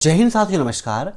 जय हिंद साथियों, नमस्कार।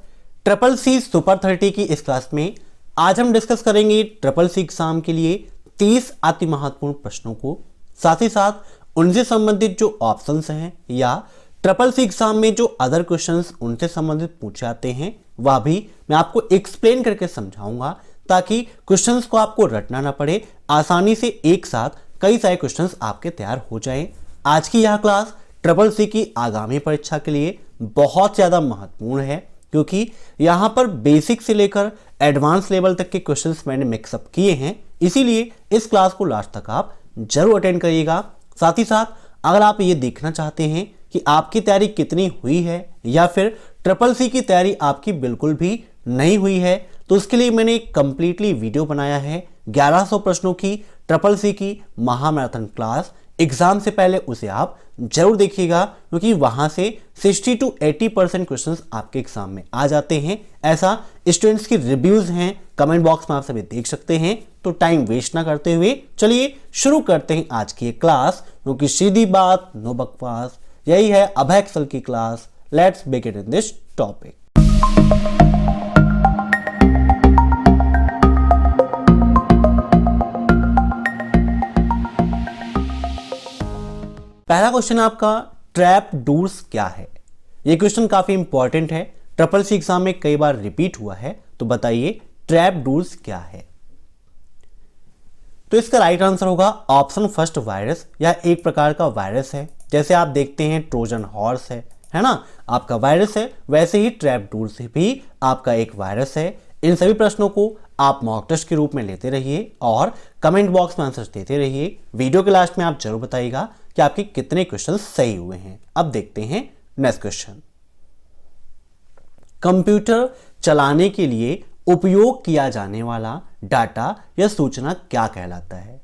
ट्रिपल सी सुपर 30 की इस क्लास में आज हम डिस्कस करेंगे ट्रिपल सी एग्जाम के लिए 30 अति महत्वपूर्ण प्रश्नों को, साथ ही साथ उनसे संबंधित जो ऑप्शंस हैं या ट्रिपल सी एग्जाम में जो अदर क्वेश्चंस उनसे संबंधित पूछे जाते हैं वह भी मैं आपको एक्सप्लेन करके समझाऊंगा, ताकि क्वेश्चंस को आपको रटना ना पड़े, आसानी से एक साथ कई सारे क्वेश्चंस आपके तैयार हो जाएं। आज की यह क्लास ट्रिपल सी की आगामी परीक्षा के लिए बहुत ज़्यादा महत्वपूर्ण है, क्योंकि यहाँ पर बेसिक से लेकर एडवांस लेवल तक के क्वेश्चंस मैंने मिक्सअप किए हैं। इसीलिए इस क्लास को लास्ट तक आप जरूर अटेंड करिएगा। साथ ही साथ अगर आप ये देखना चाहते हैं कि आपकी तैयारी कितनी हुई है या फिर ट्रिपल सी की तैयारी आपकी बिल्कुल भी नहीं हुई है, तो उसके लिए मैंने एक कंप्लीटली वीडियो बनाया है 1100 प्रश्नों की ट्रिपल सी की महामैराथन क्लास। एग्जाम से पहले उसे आप जरूर देखिएगा, क्योंकि वहां से 60 to 80% क्वेश्चंस आपके एग्जाम में आ जाते हैं। ऐसा स्टूडेंट्स की रिव्यूज हैं, कमेंट बॉक्स में आप सभी देख सकते हैं। तो टाइम वेस्ट ना करते हुए चलिए शुरू करते हैं आज की ये क्लास, क्योंकि सीधी बात नो बकवास, यही है अभय एक्सेल की class. Let's begin in this topic. पहला क्वेश्चन आपका, ट्रैप डोर्स क्या है? यह क्वेश्चन काफी इंपॉर्टेंट है, ट्रिपल सी एग्जाम में कई बार रिपीट हुआ है। तो बताइए ट्रैप डोर्स क्या है? तो इसका राइट आंसर होगा ऑप्शन फर्स्ट, वायरस या एक प्रकार का वायरस है। जैसे आप देखते हैं ट्रोजन हॉर्स है ना, आपका वायरस है, वैसे ही ट्रैप डोर्स भी आपका एक वायरस है। इन सभी प्रश्नों को आप मॉक टेस्ट के रूप में लेते रहिए और कमेंट बॉक्स में आंसर देते रहिए। वीडियो के लास्ट में आप जरूर बताइएगा कि आपके कितने क्वेश्चन सही हुए हैं। अब देखते हैं नेक्स्ट क्वेश्चन। कंप्यूटर चलाने के लिए उपयोग किया जाने वाला डाटा या सूचना क्या कहलाता है?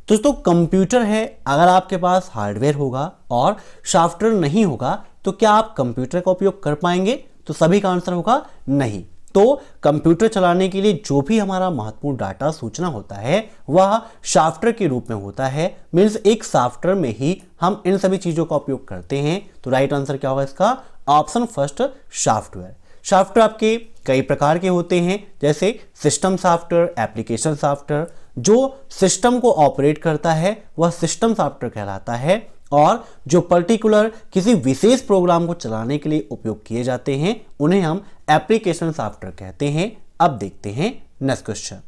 दोस्तों, कंप्यूटर है, अगर आपके पास हार्डवेयर होगा और सॉफ्टवेयर नहीं होगा तो क्या आप कंप्यूटर का उपयोग कर पाएंगे? तो सभी का आंसर होगा नहीं। तो कंप्यूटर चलाने के लिए जो भी हमारा महत्वपूर्ण डाटा सूचना होता है वह सॉफ्टवेयर के रूप में होता है। मीन्स एक सॉफ्टवेयर में ही हम इन सभी चीजों का उपयोग करते हैं। तो राइट आंसर क्या होगा इसका? Option first, software. सॉफ्टवेयर आपके कई प्रकार के होते हैं, जैसे सिस्टम सॉफ्टवेयर, एप्लीकेशन सॉफ्टवेयर। जो सिस्टम को ऑपरेट करता है वह सिस्टम सॉफ्टवेयर कहलाता है, और जो पर्टिकुलर किसी विशेष प्रोग्राम को चलाने के लिए उपयोग किए जाते हैं उन्हें हम एप्लीकेशन सॉफ्टवेयर कहते हैं। अब देखते हैं next question.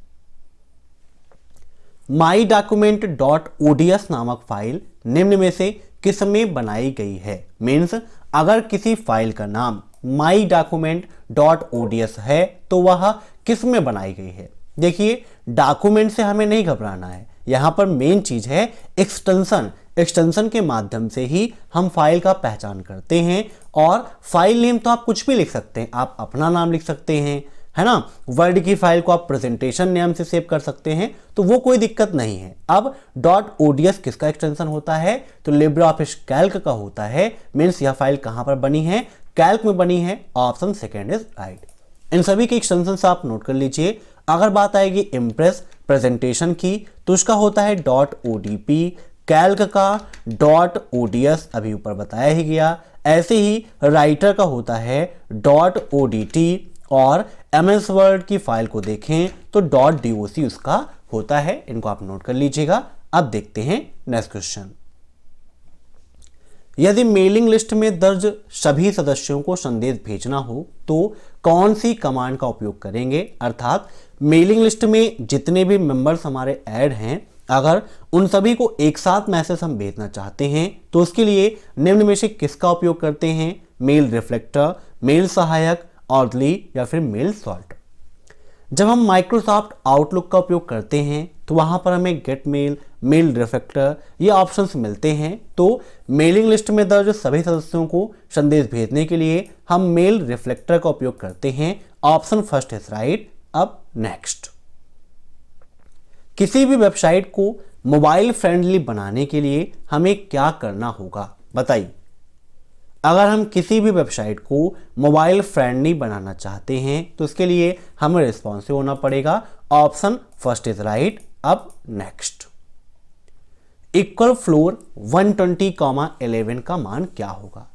My document dot ODS नामक फाइल निम्न में से किस में बनाई गई है? मीन्स अगर किसी फाइल का नाम माई डॉक्यूमेंट डॉट ओडीएस है तो वह किस में बनाई गई है? देखिए, डॉक्यूमेंट से हमें नहीं घबराना है, यहां पर मेन चीज है एक्सटेंशन। एक्सटेंशन के माध्यम से ही हम फाइल का पहचान करते हैं। और फाइल नेम तो आप कुछ भी लिख सकते हैं, आप अपना नाम लिख सकते हैं, है ना। वर्ड की फाइल को आप प्रेजेंटेशन नेम से सेव कर सकते हैं, तो वो कोई दिक्कत नहीं है। अब डॉट ओडीएस किसका एक्सटेंशन होता है? तो लिब्रे ऑफिस कैल्क का होता है। मीन्स यह फाइल कहां पर बनी है? कैल्क में बनी है। Option second is right. इन सभी के एक्सटेंशन आप नोट कर लीजिए। अगर बात आएगी इम्प्रेस प्रेजेंटेशन की तो उसका होता है डॉट ओडीपी, कैल्क का डॉट ओडीएस, अभी ऊपर बताया ही गया। ऐसे ही राइटर का होता है डॉट ओडीटी, और एमएस वर्ड की फाइल को देखें तो डॉट डीओसी उसका होता है। इनको आप नोट कर लीजिएगा। अब देखते हैं नेक्स्ट क्वेश्चन। यदि मेलिंग लिस्ट में दर्ज सभी सदस्यों को संदेश भेजना हो तो कौन सी कमांड का उपयोग करेंगे? अर्थात मेलिंग लिस्ट में जितने भी मेंबर्स हमारे ऐड हैं, अगर उन सभी को एक साथ मैसेज हम भेजना चाहते हैं तो उसके लिए निम्न में से किसका उपयोग करते हैं? मेल रिफ्लेक्टर, मेल सहायक, ऑर्डरली या फिर मेल सॉर्ट। जब हम माइक्रोसॉफ्ट आउटलुक का उपयोग करते हैं तो वहां पर हमें गेट मेल, मेल रिफ्लेक्टर ये ऑप्शंस मिलते हैं। तो मेलिंग लिस्ट में दर्ज सभी सदस्यों को संदेश भेजने के लिए हम मेल रिफ्लेक्टर का उपयोग करते हैं। Option first is right. अब नेक्स्ट, किसी भी वेबसाइट को मोबाइल फ्रेंडली बनाने के लिए हमें क्या करना होगा? बताइए। अगर हम किसी भी वेबसाइट को मोबाइल फ्रेंडली बनाना चाहते हैं तो उसके लिए हमें रिस्पॉन्सिव होना पड़ेगा। Option first is right. अब नेक्स्ट, इक्वल फ्लोर 120,11 का मान क्या होगा?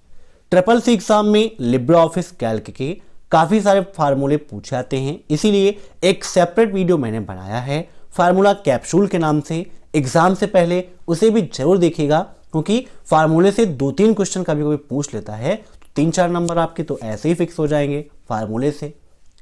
ट्रिपल सी एग्जाम में लिब्रे ऑफिस कैल्क के काफ़ी सारे फार्मूले पूछे जाते हैं, इसीलिए एक सेपरेट वीडियो मैंने बनाया है फार्मूला कैप्सूल के नाम से। एग्जाम से पहले उसे भी जरूर देखिएगा, क्योंकि फार्मूले से 2-3 क्वेश्चन कभी कभी पूछ लेता है, 3-4 नंबर आपके तो ऐसे ही फिक्स हो जाएंगे फार्मूले से।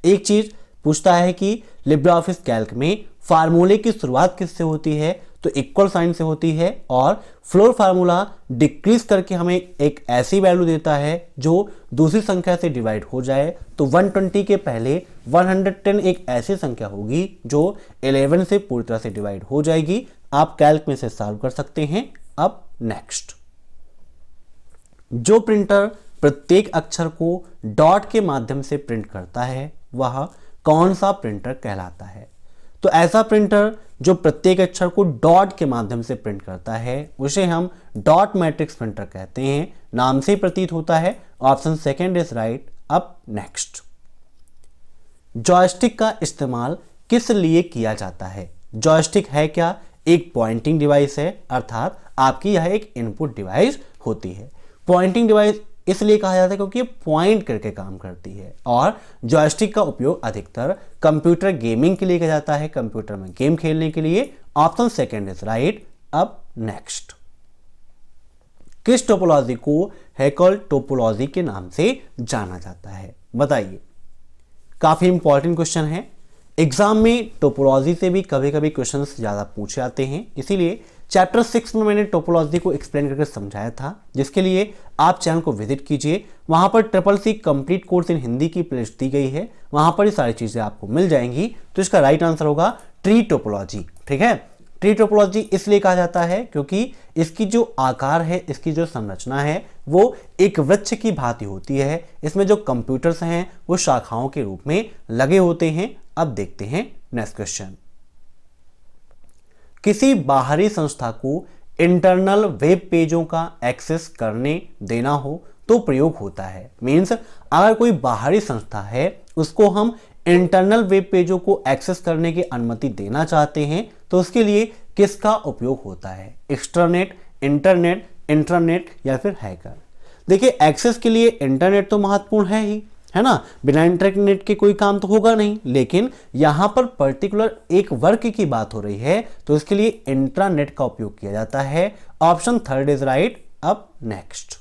एक चीज पूछता है कि लिब्रे ऑफिस कैल्क में फार्मूले की शुरुआत किससे होती है, तो इक्वल साइन से होती है, और फ्लोर फार्मूला डिक्रीज करके हमें एक ऐसी वैल्यू देता है जो दूसरी संख्या से डिवाइड हो जाए। तो 120 के पहले 110 एक ऐसी संख्या होगी जो 11 से पूरी तरह से डिवाइड हो जाएगी। आप कैल्क में से सॉल्व कर सकते हैं। अब नेक्स्ट, जो प्रिंटर प्रत्येक अक्षर को डॉट के माध्यम से प्रिंट करता है वह कौन सा प्रिंटर कहलाता है। तो ऐसा प्रिंटर जो प्रत्येक अक्षर को डॉट के माध्यम से प्रिंट करता है उसे हम डॉट मैट्रिक्स प्रिंटर कहते हैं, नाम से प्रतीत होता है। Option second is right. अब नेक्स्ट, जॉयस्टिक का इस्तेमाल किस लिए किया जाता है। जॉयस्टिक है क्या, एक पॉइंटिंग डिवाइस है, अर्थात आपकी यह एक इनपुट डिवाइस होती है। पॉइंटिंग डिवाइस इसलिए कहा जाता है क्योंकि ये पॉइंट करके काम करती है, और जॉयस्टिक का उपयोग अधिकतर कंप्यूटर गेमिंग के लिए किया जाता है, कंप्यूटर में गेम खेलने के लिए। Option second is right. अब नेक्स्ट, किस टोपोलॉजी को हैकेल टोपोलॉजी के नाम से जाना जाता है, बताइए। काफी इंपॉर्टेंट क्वेश्चन है, एग्जाम में टोपोलॉजी से भी कभी कभी क्वेश्चंस ज्यादा पूछे जाते हैं, इसीलिए चैप्टर 6 में मैंने टोपोलॉजी को एक्सप्लेन करके समझाया था, जिसके लिए आप चैनल को विजिट कीजिए। वहां पर triple C complete course in Hindi की प्लेलिस्ट दी गई है, वहां पर ये सारी चीजें आपको मिल जाएंगी। तो इसका राइट आंसर होगा ट्री टोपोलॉजी। ठीक है, ट्री टोपोलॉजी इसलिए कहा जाता है क्योंकि इसकी जो आकार है, इसकी जो संरचना है वो एक वृक्ष की भांति होती है। इसमें जो कंप्यूटर्स हैं वो शाखाओं के रूप में लगे होते हैं। अब देखते हैं नेक्स्ट क्वेश्चन, किसी बाहरी संस्था को इंटरनल वेब पेजों का एक्सेस करने देना हो तो प्रयोग होता है। मींस अगर कोई बाहरी संस्था है उसको हम इंटरनल वेब पेजों को एक्सेस करने की अनुमति देना चाहते हैं तो उसके लिए किसका उपयोग होता है, एक्सट्रानेट, इंटरनेट, इंट्रानेट या फिर हैकर। देखिए, एक्सेस के लिए इंटरनेट तो महत्वपूर्ण है ही, है ना, बिना इंटरनेट के कोई काम तो होगा नहीं। लेकिन यहां पर पर्टिकुलर एक वर्ग की बात हो रही है तो इसके लिए इंट्रानेट का उपयोग किया जाता है। Option third is right. अब नेक्स्ट,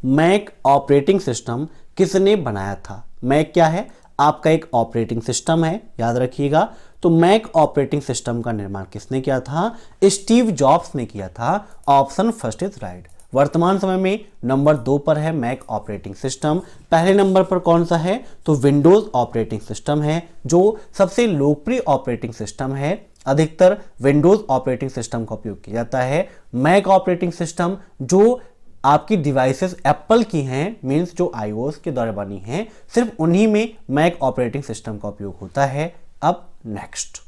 मैक ऑपरेटिंग सिस्टम किसने बनाया था। मैक क्या है, आपका एक ऑपरेटिंग सिस्टम है, याद रखिएगा। तो मैक ऑपरेटिंग सिस्टम का निर्माण किसने किया था, स्टीव जॉब्स ने किया था। Option first is right. वर्तमान समय में नंबर 2 पर है मैक ऑपरेटिंग सिस्टम। पहले नंबर पर कौन सा है, तो विंडोज ऑपरेटिंग सिस्टम है, जो सबसे लोकप्रिय ऑपरेटिंग सिस्टम है। अधिकतर विंडोज ऑपरेटिंग सिस्टम का उपयोग किया जाता है। मैक ऑपरेटिंग सिस्टम जो आपकी डिवाइसेस एप्पल की हैं, मींस जो आईओएस के द्वारा बनी हैं, सिर्फ उन्हीं में मैक ऑपरेटिंग सिस्टम का उपयोग होता है। अब नेक्स्ट,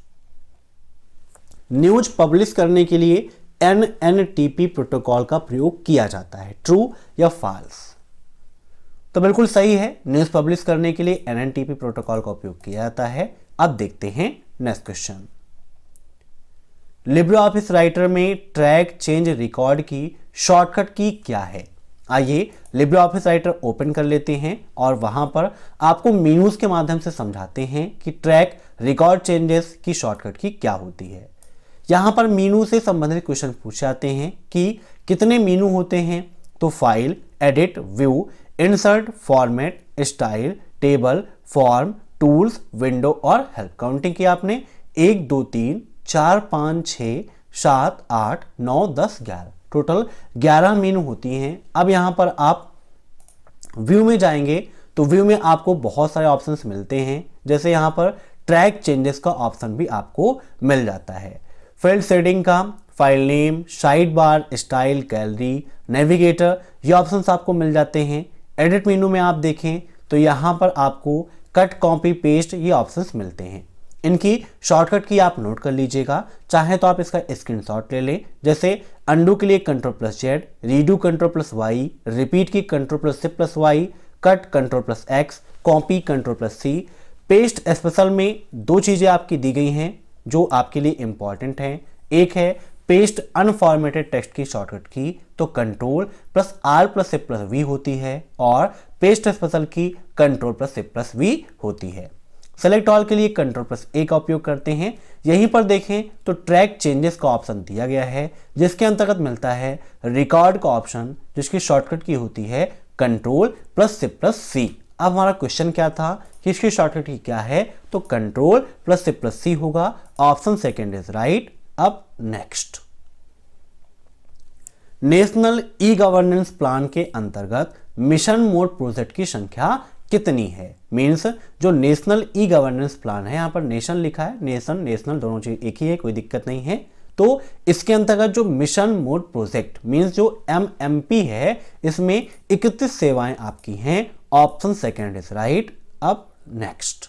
न्यूज पब्लिश करने के लिए एनएनटीपी प्रोटोकॉल का प्रयोग किया जाता है, ट्रू या फॉल्स। तो बिल्कुल सही है, न्यूज पब्लिश करने के लिए एनएनटीपी प्रोटोकॉल का उपयोग किया जाता है। अब देखते हैं next question, Libre office writer में ट्रैक चेंज रिकॉर्ड की शॉर्टकट की क्या है। आइए लिब्रे ऑफिस राइटर ओपन कर लेते हैं और वहां पर आपको मेनूज के माध्यम से समझाते हैं कि ट्रैक रिकॉर्ड चेंजेस की शॉर्टकट की क्या होती है। यहां पर मेनू से संबंधित क्वेश्चन पूछे जाते हैं कि कितने मेनू होते हैं, तो file, edit, view, insert, format, style, table, form, tools, window और हेल्प। काउंटिंग की आपने 1 2 3 4 5 6 7 8 9 10 11, टोटल 11 मेनू होती हैं। अब यहां पर आप व्यू में जाएंगे तो व्यू में आपको बहुत सारे ऑप्शंस मिलते हैं, जैसे यहां पर ट्रैक चेंजेस का ऑप्शन भी आपको मिल जाता है। फील्ड सेटिंग का, file name, side bar, style, gallery, navigator, ये ऑप्शंस आपको मिल जाते हैं। एडिट मेनू में आप देखें तो यहाँ पर आपको कट, कॉपी, पेस्ट ये ऑप्शंस मिलते हैं। इनकी शॉर्टकट की आप नोट कर लीजिएगा, चाहे तो आप इसका स्क्रीनशॉट ले लें। जैसे अंडू के लिए Ctrl+Z, रीडू Ctrl+Y, रिपीट की Ctrl+C+Y, cut Ctrl+X, copy Ctrl+C। Paste special में 2 चीज़ें आपकी दी गई हैं जो आपके लिए इंपॉर्टेंट हैं। एक है पेस्ट अनफॉर्मेटेड टेक्स्ट की शॉर्टकट की तो control plus R plus shift plus V होती है और पेस्ट स्पेशल की control plus shift plus V होती है। सेलेक्ट ऑल के लिए कंट्रोल प्लस ए का उपयोग करते हैं। यहीं पर देखें तो ट्रैक चेंजेस का ऑप्शन दिया गया है जिसके अंतर्गत मिलता है रिकॉर्ड का ऑप्शन जिसकी शॉर्टकट की होती है कंट्रोल प्लस शिफ्ट प्लस सी। अब हमारा क्वेश्चन क्या था कि इसकी शॉर्टकट की क्या है, तो control plus shift plus C होगा। Option second is right. अब next, national e governance plan के अंतर्गत मिशन मोड प्रोजेक्ट की संख्या कितनी है। मींस जो नेशनल ई गवर्नेंस प्लान है, यहां पर नेशन लिखा है, नेशन नेशनल दोनों चीज एक ही है, कोई दिक्कत नहीं है। तो इसके अंतर्गत जो मिशन मोड प्रोजेक्ट मींस जो MMP है, इसमें 31 सेवाएं आपकी हैं। Option second is right. अब नेक्स्ट,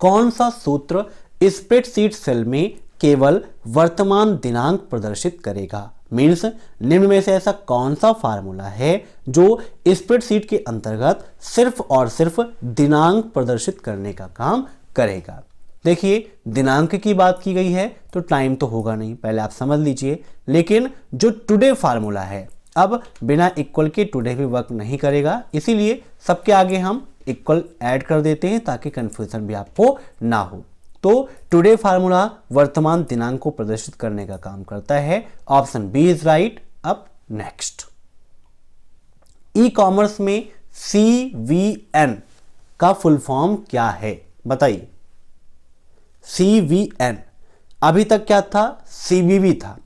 कौन सा सूत्र स्प्रेडशीट सेल में केवल वर्तमान दिनांक प्रदर्शित करेगा। मीन्स निम्न में से ऐसा कौन सा फार्मूला है जो स्प्रेडशीट के अंतर्गत सिर्फ और सिर्फ दिनांक प्रदर्शित करने का काम करेगा। देखिए, दिनांक की बात की गई है तो टाइम तो होगा नहीं, पहले आप समझ लीजिए। लेकिन जो टुडे फार्मूला है, अब बिना इक्वल के टुडे भी वर्क नहीं करेगा, इसीलिए सबके आगे हम इक्वल ऐड कर देते हैं ताकि कंफ्यूजन भी आपको ना हो। तो टुडे फार्मूला वर्तमान दिनांक को प्रदर्शित करने का काम करता है। Option B is right. अब नेक्स्ट, ई कॉमर्स में CVN का फुल फॉर्म क्या है, बताइए। CVN अभी तक क्या था, CVV था।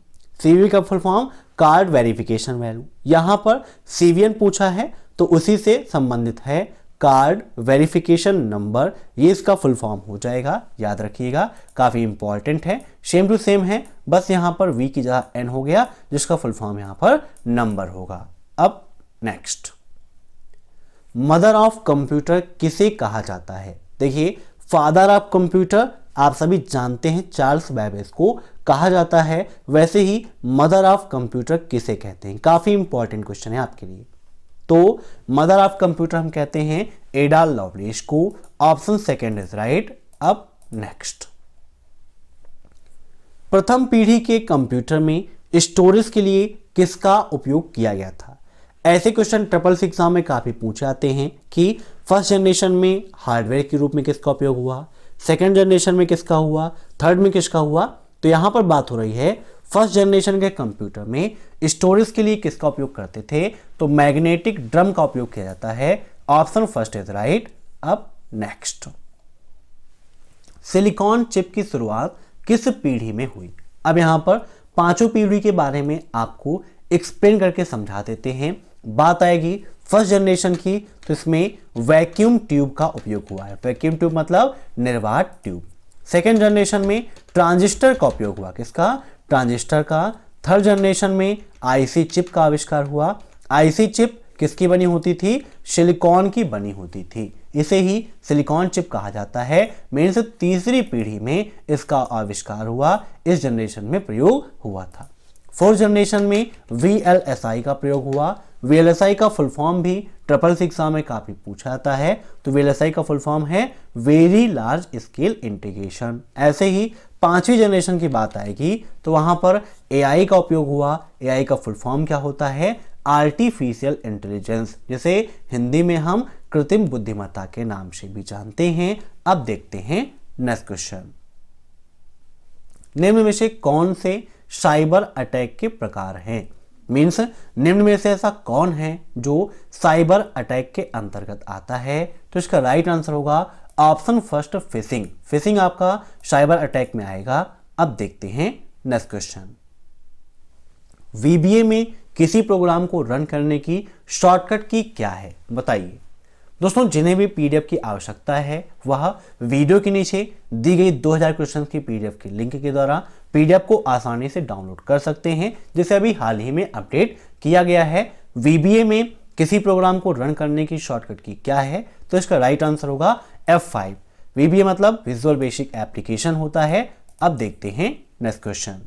CVV का full form card verification value, यहां पर CVN पूछा है तो उसी से संबंधित है कार्ड वेरिफिकेशन नंबर, ये इसका फुल फॉर्म हो जाएगा। याद रखिएगा, काफी इंपॉर्टेंट है, सेम टू सेम है, बस यहां पर V की जगह N हो गया जिसका फुल फॉर्म यहां पर नंबर होगा। अब नेक्स्ट, मदर ऑफ कंप्यूटर किसे कहा जाता है। देखिए, फादर ऑफ कंप्यूटर आप सभी जानते हैं चार्ल्स बैबेज को कहा जाता है, वैसे ही मदर ऑफ कंप्यूटर किसे कहते हैं, काफी इंपॉर्टेंट क्वेश्चन है आपके लिए। तो मदर ऑफ कंप्यूटर हम कहते हैं एडा लवलेस को। Option second is right. अब नेक्स्ट, प्रथम पीढ़ी के कंप्यूटर में स्टोरेज के लिए किसका उपयोग किया गया था। ऐसे क्वेश्चन SSC एग्जाम में काफी पूछे जाते हैं कि फर्स्ट जनरेशन में हार्डवेयर के रूप में किसका उपयोग हुआ, सेकेंड जनरेशन में किसका हुआ, थर्ड में किसका हुआ। तो यहां पर बात हो रही है फर्स्ट जनरेशन के कंप्यूटर में स्टोरेज के लिए किसका उपयोग करते थे, तो मैग्नेटिक ड्रम का उपयोग किया जाता है। Option first is right. अब नेक्स्ट, सिलिकॉन चिप की शुरुआत किस पीढ़ी में हुई। अब यहां पर पांचों पीढ़ी के बारे में आपको एक्सप्लेन करके समझा देते हैं। बात आएगी फर्स्ट जनरेशन की तो इसमें वैक्यूम ट्यूब का उपयोग हुआ है। वैक्यूम ट्यूब मतलब निर्वात ट्यूब। सेकेंड जनरेशन में ट्रांजिस्टर का उपयोग हुआ, किसका, ट्रांजिस्टर का। थर्ड जनरेशन में आईसी चिप का आविष्कार हुआ। आईसी चिप किसकी बनी होती थी, सिलिकॉन की बनी होती थी, इसे ही सिलिकॉन चिप कहा जाता है। मेन से तीसरी पीढ़ी में इसका आविष्कार हुआ, इस जनरेशन में प्रयोग हुआ था। फोर्थ जनरेशन में VLSI का प्रयोग हुआ। VLSI का फुल फॉर्म भी SSC एग्जाम में काफी पूछा जाता है, तो VLSI का फुल फॉर्म है वेरी लार्ज स्केल इंटीग्रेशन। ऐसे ही पांचवी जनरेशन की बात आएगी तो वहां पर AI का उपयोग हुआ। AI का फुल फॉर्म क्या होता है, आर्टिफिशियल इंटेलिजेंस, जिसे हिंदी में हम कृत्रिम बुद्धिमत्ता के नाम से भी जानते हैं। अब देखते हैं नेक्स्ट क्वेश्चन, निम्न में से कौन से साइबर अटैक के प्रकार हैं। मीन्स निम्न में से ऐसा कौन है जो साइबर अटैक के अंतर्गत आता है, तो इसका राइट आंसर होगा ऑप्शन फर्स्ट फिशिंग। फिशिंग आपका साइबर अटैक में आएगा। अब देखते हैं नेक्स्ट क्वेश्चन, VBA में किसी प्रोग्राम को रन करने की शॉर्टकट की क्या है, बताइए। दोस्तों, जिन्हें भी PDF की आवश्यकता है वह वीडियो के नीचे दी गई 2000 क्वेश्चन की PDF के लिंक के द्वारा PDF को आसानी से डाउनलोड कर सकते हैं, जिसे अभी हाल ही में अपडेट किया गया है। VBA में किसी प्रोग्राम को रन करने की शॉर्टकट की क्या है, तो इसका राइट आंसर होगा F5। VBA मतलब विजुअल बेसिक एप्लीकेशन होता है। अब देखते हैं नेक्स्ट क्वेश्चन,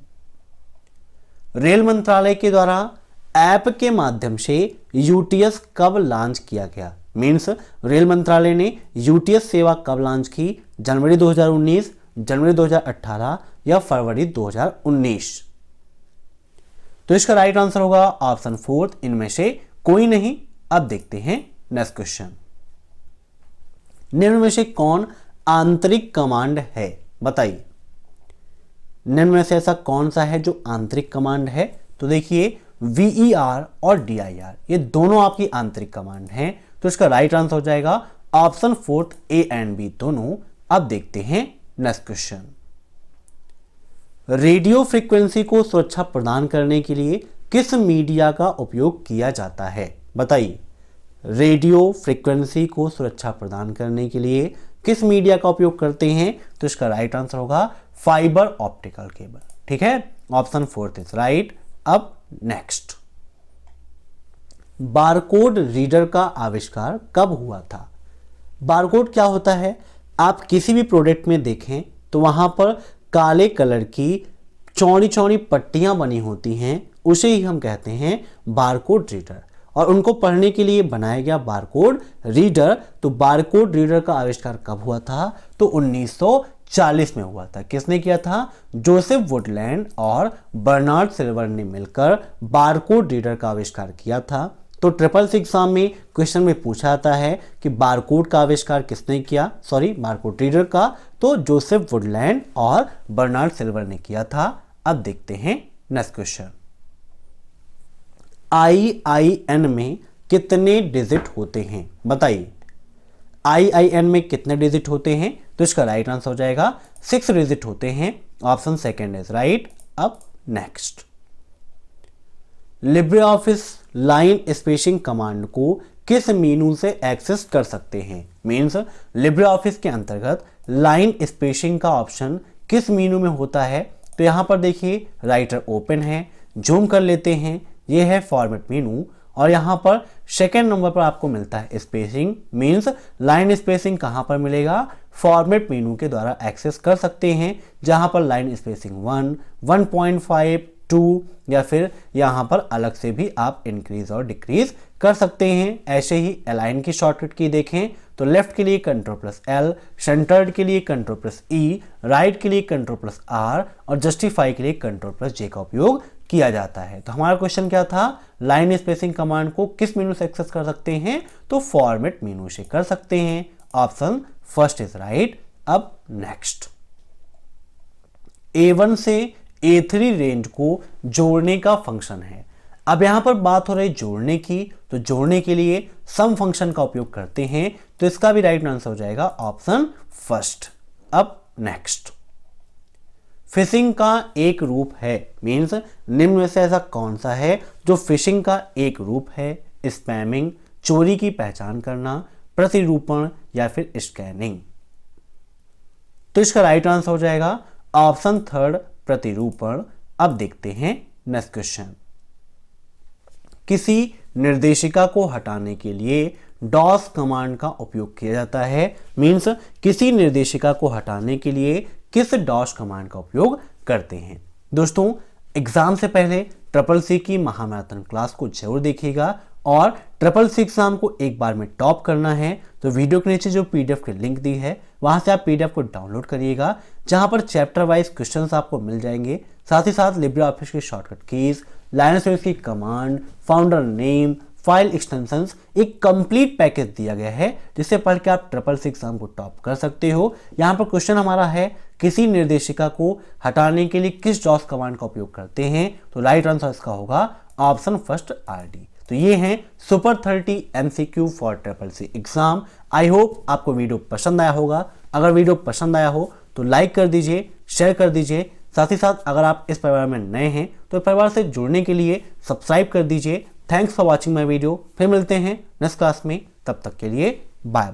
रेल मंत्रालय के द्वारा ऐप के माध्यम से UTS कब लॉन्च किया गया। मीन्स रेल मंत्रालय ने UTS सेवा कब लॉन्च की, जनवरी 2019, जनवरी 2018 या फरवरी 2019? तो इसका राइट आंसर होगा ऑप्शन 4, इनमें से कोई नहीं। अब देखते हैं नेक्स्ट क्वेश्चन। निम्न में से कौन आंतरिक कमांड है? बताइए, निम्न में से ऐसा कौन सा है जो आंतरिक कमांड है? तो देखिए VER और DIR ये दोनों आपकी आंतरिक कमांड हैं, तो इसका राइट आंसर हो जाएगा ऑप्शन 4 A एंड B दोनों। अब देखते हैं नेक्स्ट क्वेश्चन। रेडियो फ्रीक्वेंसी को सुरक्षा प्रदान करने के लिए किस मीडिया का उपयोग किया जाता है? बताइए, रेडियो फ्रीक्वेंसी को सुरक्षा प्रदान करने के लिए किस मीडिया का उपयोग करते हैं? तो इसका राइट आंसर होगा फाइबर ऑप्टिकल केबल। ठीक है, ऑप्शन 4 इज राइट। अब नेक्स्ट, बारकोड रीडर का आविष्कार कब हुआ था? बारकोड क्या होता है? आप किसी भी प्रोडक्ट में देखें तो वहां पर काले कलर की चौड़ी चौड़ी पट्टियां बनी होती हैं, उसे ही हम कहते हैं बारकोड रीडर, और उनको पढ़ने के लिए बनाया गया बारकोड रीडर। तो बारकोड रीडर का आविष्कार कब हुआ था? तो 1940 में हुआ था। किसने किया था? जोसेफ वुडलैंड और बर्नार्ड सिल्वर ने मिलकर बारकोड रीडर का आविष्कार किया था। तो SSS एग्जाम में क्वेश्चन में पूछा जाता है कि बारकोड का आविष्कार किसने किया, बारकोड रीडर का, तो जोसेफ वुडलैंड और बर्नार्ड सिल्वर ने किया था। अब देखते हैं नेक्स्ट क्वेश्चन। IIN में कितने डिजिट होते हैं? बताइए, IIN में कितने डिजिट होते हैं? तो इसका राइट आंसर हो जाएगा 6 डिजिट होते हैं। Option 2 is right. अब next, LibreOffice line spacing command को किस मेनू से एक्सेस कर सकते हैं? मीन्स लिब्रे ऑफिस के अंतर्गत लाइन स्पेसिंग का ऑप्शन किस मेनू में होता है? तो यहां पर देखिए राइटर ओपन है, जूम कर लेते हैं, ये है फॉर्मेट मेनू, और यहां पर सेकेंड नंबर पर आपको मिलता है स्पेसिंग। मीन्स लाइन स्पेसिंग कहां पर मिलेगा? फॉर्मेट मेनू के द्वारा एक्सेस कर सकते हैं, जहां पर लाइन स्पेसिंग 1, 1.5, 2 या फिर यहां पर अलग से भी आप इंक्रीज और डिक्रीज कर सकते हैं। ऐसे ही अलाइन की शॉर्टकट की देखें तो लेफ्ट के लिए Ctrl+L, सेंटर्ड के लिए Ctrl+E, राइट के लिए Ctrl+R और जस्टिफाई के लिए Ctrl+J का उपयोग किया जाता है। तो हमारा क्वेश्चन क्या था? लाइन स्पेसिंग कमांड को किस मेनू से एक्सेस कर सकते हैं? तो फॉर्मेट मेनू से कर सकते हैं। Option 1 is right. अब नेक्स्ट, A1 से A3 रेंज को जोड़ने का फंक्शन है। अब यहां पर बात हो रही जोड़ने की, तो जोड़ने के लिए सम फंक्शन का उपयोग करते हैं, तो इसका भी राइट आंसर हो जाएगा ऑप्शन 1। अब नेक्स्ट, फिशिंग का एक रूप है। मीन्स निम्न में से ऐसा कौन सा है जो फिशिंग का एक रूप है? स्पैमिंग, चोरी की पहचान करना, प्रतिरूपण या फिर स्कैनिंग? तो इसका राइट आंसर हो जाएगा ऑप्शन 3 प्रतिरूपण। अब देखते हैं नेक्स्ट क्वेश्चन। किसी निर्देशिका को हटाने के लिए डॉस कमांड का उपयोग किया जाता है। मीन्स किसी निर्देशिका को हटाने के लिए किस डॉस कमांड का उपयोग करते हैं? दोस्तों, एग्जाम से पहले SSS की महामैराथन क्लास को जरूर देखिएगा, और SSS एग्जाम को एक बार में टॉप करना है तो वीडियो के नीचे जो PDF की लिंक दी है वहां से आप PDF को डाउनलोड करिएगा, जहां पर चैप्टर वाइज क्वेश्चंस आपको मिल जाएंगे। साथ ही साथ लिब्रे ऑफिस की शॉर्टकट कीज, लाइनस की command, founder name, file extensions, एक कंप्लीट पैकेज दिया गया है जिससे पढ़ के आप SSS एग्जाम को टॉप कर सकते हो। यहाँ पर क्वेश्चन हमारा है, किसी निर्देशिका को हटाने के लिए किस डॉस कमांड का उपयोग करते हैं? तो राइट आंसर इसका होगा ऑप्शन 1 RD। तो ये हैं super 30 MCQ for SSS exam. I hope आपको वीडियो पसंद आया होगा। अगर वीडियो पसंद आया हो तो लाइक कर दीजिए, शेयर कर दीजिए। साथ ही साथ अगर आप इस परिवार में नए हैं तो परिवार से जुड़ने के लिए सब्सक्राइब कर दीजिए। Thanks for watching my video. फिर मिलते हैं नेक्स्ट क्लास में, तब तक के लिए बाय।